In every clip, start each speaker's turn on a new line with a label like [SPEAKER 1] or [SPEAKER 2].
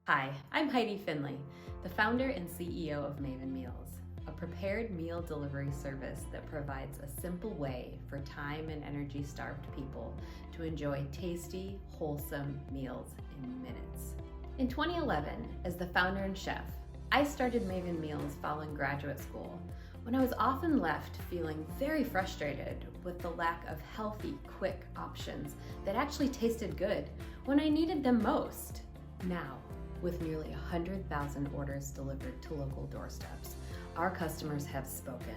[SPEAKER 1] Hi, I'm Heidi Finley, the founder and CEO of Maven Meals, a prepared meal delivery service that provides a simple way for time and energy-starved people to enjoy tasty, wholesome meals in minutes. In 2011, as the founder and chef, I started Maven Meals following graduate school, when I was often left feeling very frustrated with the lack of healthy, quick options that actually tasted good when I needed them most. Now, with nearly 100,000 orders delivered to local doorsteps, our customers have spoken.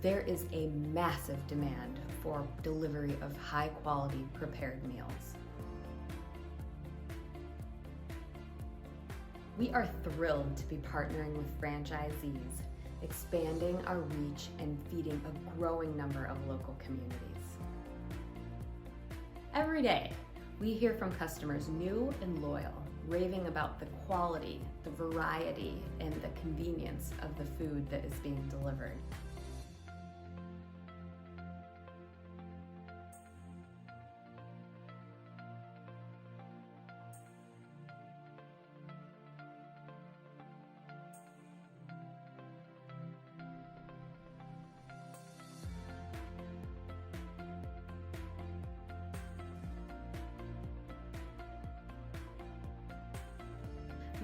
[SPEAKER 1] There is a massive demand for delivery of high-quality prepared meals. We are thrilled to be partnering with franchisees, expanding our reach and feeding a growing number of local communities. Every day, we hear from customers new and loyal, raving about the quality, the variety, and the convenience of the food that is being delivered.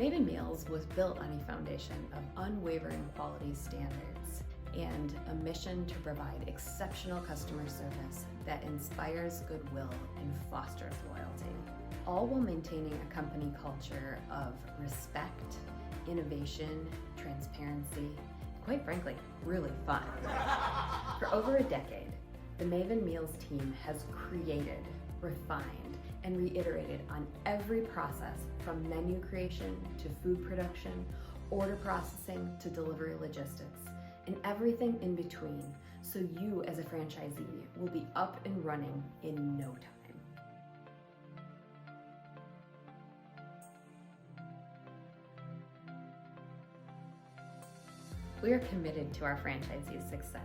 [SPEAKER 1] Maven Meals was built on a foundation of unwavering quality standards and a mission to provide exceptional customer service that inspires goodwill and fosters loyalty, all while maintaining a company culture of respect, innovation, transparency, and quite frankly, really fun. For over a decade, the Maven Meals team has created, refined, and reiterated on every process from menu creation to food production, order processing to delivery logistics, and everything in between, so you as a franchisee will be up and running in no time. We are committed to our franchisees' success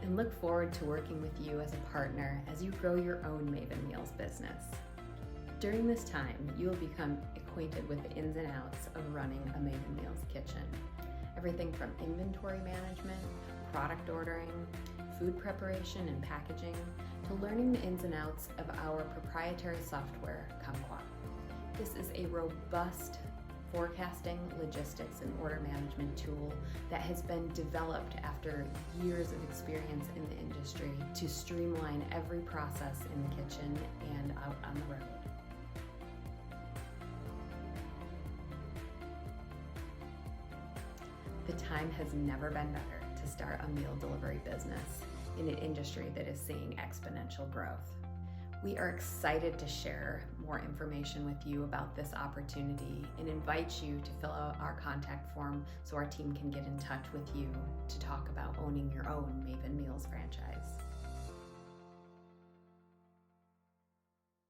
[SPEAKER 1] and look forward to working with you as a partner as you grow your own Maven Meals business. During this time, you will become acquainted with the ins and outs of running a Maven Meals kitchen. Everything from inventory management, product ordering, food preparation and packaging, to learning the ins and outs of our proprietary software, Kumquat. This is a robust forecasting, logistics, and order management tool that has been developed after years of experience in the industry to streamline every process in the kitchen and out on the road. The time has never been better to start a meal delivery business in an industry that is seeing exponential growth. We are excited to share more information with you about this opportunity and invite you to fill out our contact form so our team can get in touch with you to talk about owning your own Maven Meals franchise.